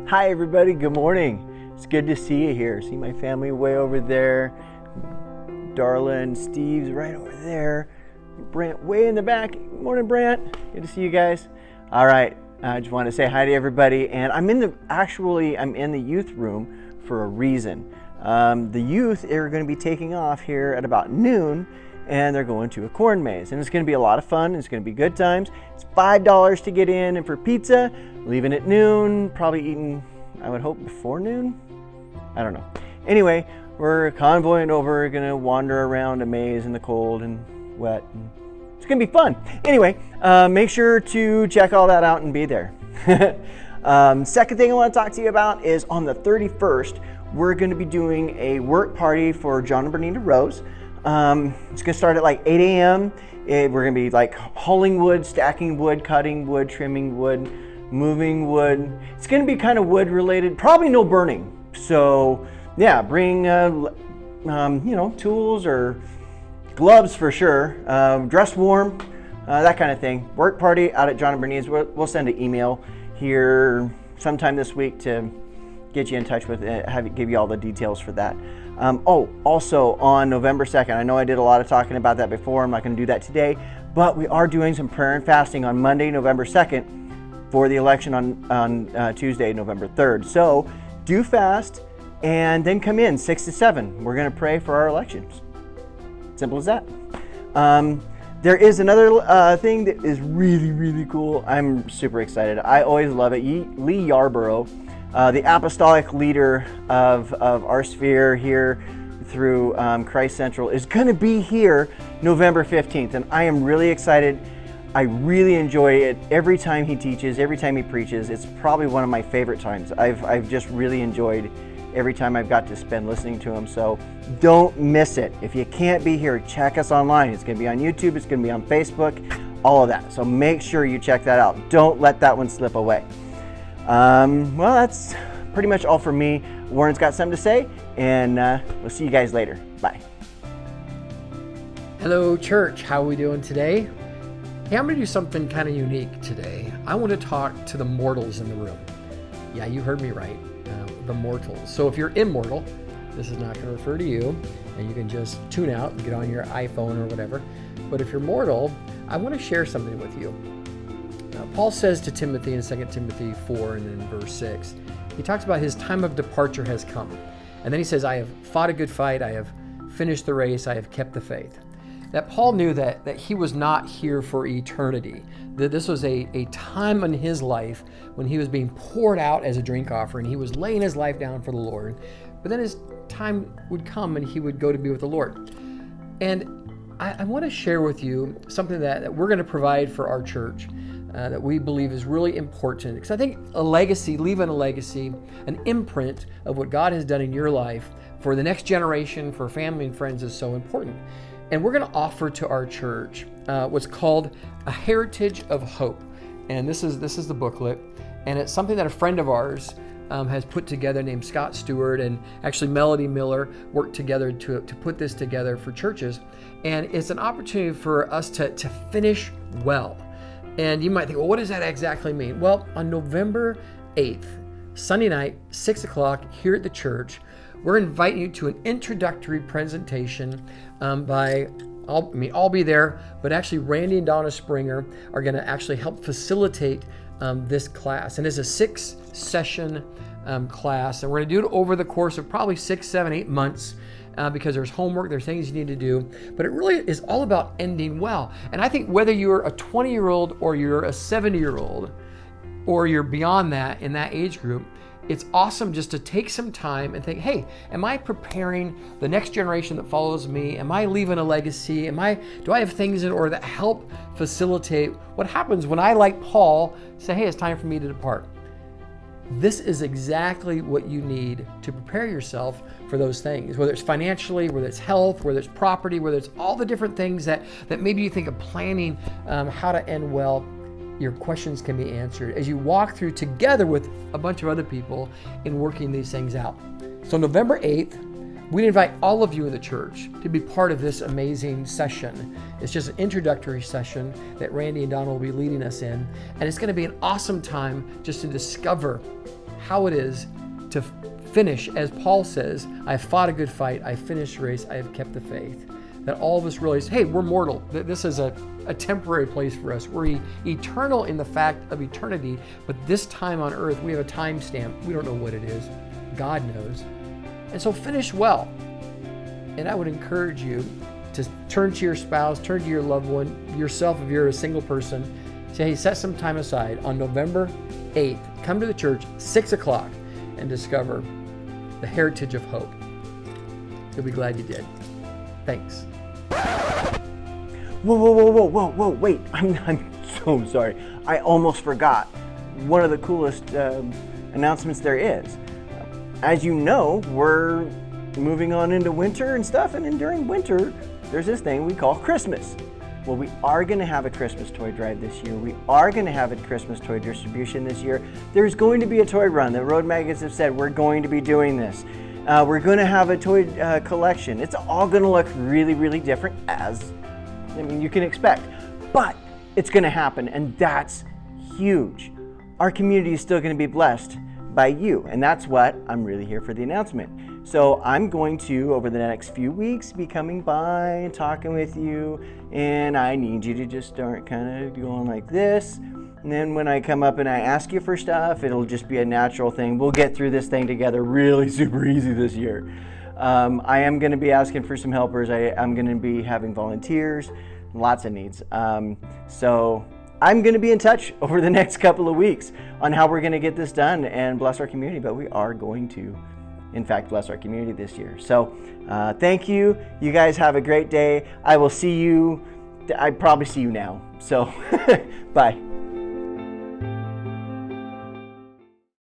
Hi everybody, good morning. It's good to see you here. See my family way over there. Darla and Steve's right over there. Brant way in the back. Good morning, Brant. Good to see you guys. All right, I just want to say hi to everybody. And I'm in the youth room for a reason. The youth are going to be taking off here at about noon, and they're going to a corn maze. And it's going to be a lot of fun. It's going to be good times. It's $5 to get in, and for pizza, leaving at noon, probably eating, I would hope, before noon? I don't know. Anyway, we're convoying over, going to wander around a maze in the cold and wet. And it's going to be fun. Anyway, make sure to check all that out and be there. Second thing I want to talk to you about is on the 31st, we're going to be doing a work party for John and Bernita Rose. It's going to start at like 8 a.m. We're going to be like hauling wood, stacking wood, cutting wood, trimming wood, moving wood. It's going to be kind of wood related, probably no burning. So yeah, bring tools or gloves for sure. Dress warm, that kind of thing. Work party out at John and Bernita's. We'll send an email here sometime this week to get you in touch with it, give you all the details for that. Also on November 2nd, I know I did a lot of talking about that before. I'm not going to do that today, but we are doing some prayer and fasting on Monday, November 2nd for the election on Tuesday, November 3rd. So do fast and then come in 6 to 7. We're going to pray for our elections. Simple as that. There is another thing that is really, really cool. I'm super excited. I always love it. Lee Yarborough, the apostolic leader of our sphere here through Christ Central, is going to be here November 15th, and I am really excited. I really enjoy it every time he teaches, every time he preaches. It's probably one of my favorite times. I've just really enjoyed every time I've got to spend listening to him, so don't miss it. If you can't be here, check us online. It's going to be on YouTube, it's going to be on Facebook, all of that. So make sure you check that out. Don't let that one slip away. Well, that's pretty much all for me. Warren's got something to say, and we'll see you guys later. Bye. Hello, church. How are we doing today? Hey, I'm going to do something kind of unique today. I want to talk to the mortals in the room. Yeah, you heard me right. The mortals. So if you're immortal, this is not going to refer to you, and you can just tune out and get on your iPhone or whatever. But if you're mortal, I want to share something with you. Paul says to Timothy in 2 Timothy 4 and then verse 6, he talks about his time of departure has come. And then he says, I have fought a good fight, I have finished the race, I have kept the faith. That Paul knew that he was not here for eternity, that this was a time in his life when he was being poured out as a drink offering. He was laying his life down for the Lord, but then his time would come and he would go to be with the Lord. And I want to share with you something that we're going to provide for our church that we believe is really important. Because I think a legacy, leaving a legacy, an imprint of what God has done in your life for the next generation, for family and friends is so important. And we're going to offer to our church what's called a Heritage of Hope. And this is the booklet. And it's something that a friend of ours has put together named Scott Stewart, and actually Melody Miller worked together to put this together for churches. And it's an opportunity for us to finish well. And you might think, well, what does that exactly mean? Well, on November 8th, Sunday night, 6 o'clock here at the church, we're inviting you to an introductory presentation I'll be there, but actually Randy and Donna Springer are going to actually help facilitate this class. And it's a 6-session class, and we're going to do it over the course of probably 6, 7, 8 months. Because there's homework, there's things you need to do, but it really is all about ending well. And I think whether you're a 20-year-old or you're a 70-year-old or you're beyond that in that age group, it's awesome just to take some time and think, hey, am I preparing the next generation that follows me? Am I leaving a legacy? Do I have things in order that help facilitate what happens when I, like Paul, say, hey, it's time for me to depart? This is exactly what you need to prepare yourself for those things, whether it's financially, whether it's health, whether it's property, whether it's all the different things that maybe you think of planning how to end well. Your questions can be answered as you walk through together with a bunch of other people in working these things out. So November 8th, we invite all of you in the church to be part of this amazing session. It's just an introductory session that Randy and Donna will be leading us in. And it's going to be an awesome time just to discover how it is to finish, as Paul says, I've fought a good fight, I've finished the race, I have kept the faith. That all of us realize, hey, we're mortal. This is a temporary place for us. We're eternal in the fact of eternity, but this time on earth, we have a time stamp. We don't know what it is. God knows. And so finish well. And I would encourage you to turn to your spouse, turn to your loved one, yourself if you're a single person. Say, hey, set some time aside on November 8th. Come to the church, 6 o'clock, and discover the heritage of hope. You'll be glad you did. Thanks. Whoa, wait. I'm so sorry. I almost forgot one of the coolest announcements there is. As you know, we're moving on into winter and stuff, and then during winter, there's this thing we call Christmas. Well, we are going to have a Christmas toy drive this year. We are going to have a Christmas toy distribution this year. There's going to be a toy run. The Road Maggots have said we're going to be doing this. We're going to have a toy collection. It's all going to look really, really different, as you can expect. But it's going to happen, and that's huge. Our community is still going to be blessed by you, and that's what I'm really here for the announcement. So I'm going to, over the next few weeks, be coming by and talking with you, and I need you to just start kind of going like this. And then when I come up and I ask you for stuff, it'll just be a natural thing. We'll get through this thing together really super easy this year. I am going to be asking for some helpers. I'm going to be having volunteers, lots of needs. So I'm going to be in touch over the next couple of weeks on how we're going to get this done and bless our community. But we are going to, in fact, bless our community this year. So thank you. You guys have a great day. I will see you. I probably see you now. So bye.